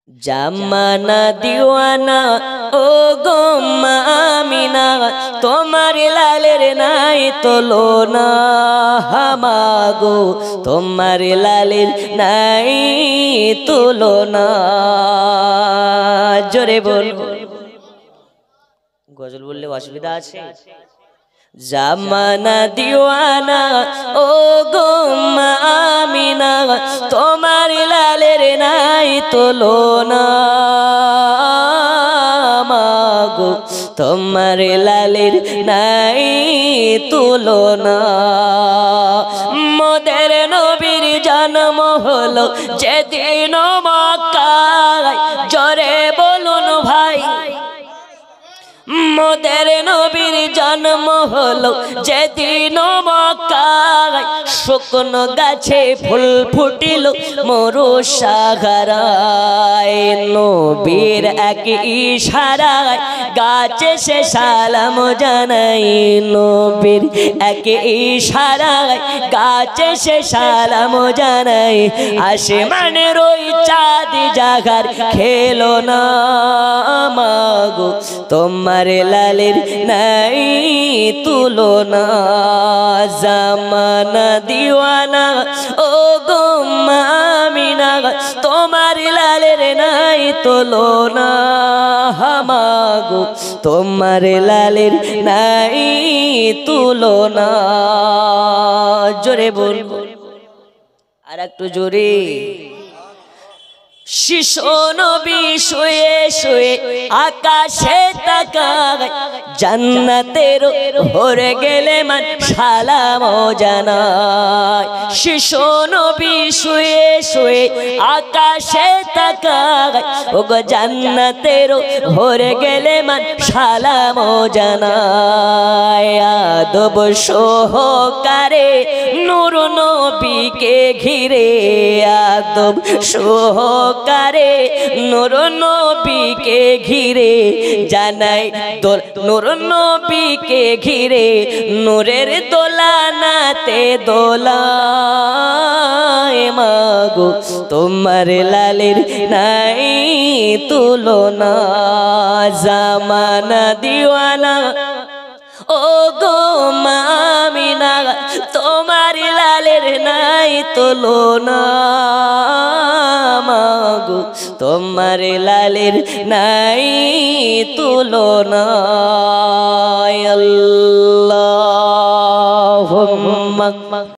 জামানা দিওয়ানা ও গো আমিনা, তোমার লালের নাই তুলনা। হামাগো তোমার লালের নাই তুলনা। জোরে বল, গজল বললে অসুবিধা আছে? জামানা দিওয়ানা ও গো আমিনা, তোমার লালের নাই তুলনা। মাগো তোমার লালের নাই তুলনা। মোদের নবীর জন্ম হলো যেদিন মক্কায়, জোরে বলুন ভাই। মোদের নবীর জন্ম হলো যেদিন মক্কায়, শুকনো গাছে ফুল ফুটিল মরু সাগরায়। নবীর এক ইশারায় গাছে সে সালাম জানাই। নবীর এক ইশারায় গাছে সে সালাম জানাই। আসমানের ওই চাঁদ জাগার খেলো না। মাগো তোমার লালের নাই তুলনা। জামানা দিওয়ানা ও গো আমিনা, তোমার লালের নাই তুলনা। হামাগো তোমার লালের নাই তুলনা। জোরে বলবো আর একটু জোরে। শিশু নবী শুয়ে শুয়ে আকাশে তাকায়, জান্নাতের ভরে গেলে মান সালাম জানায়। শিশু নবী শুয়ে শুয়ে আকাশে তাকায়, ওগো জান্নাতের ভরে গেলে মান সালাম জানায়। আদব সহকারে নূর নবীকে ঘিরে, আদব সহকারে নূর নবীকে ঘিরে জানাই দোল। নূর নবীকে ঘিরে নূরের দোলানাতে দোলায়। মাগো তোমার লালের নাই তুলনা। জামানা দিওয়ানা ও গো আমিনা, তোমার লালের নাই তুলনা। মাগো তোমার লালের নাই তুলনা। আল্লাহুম্মা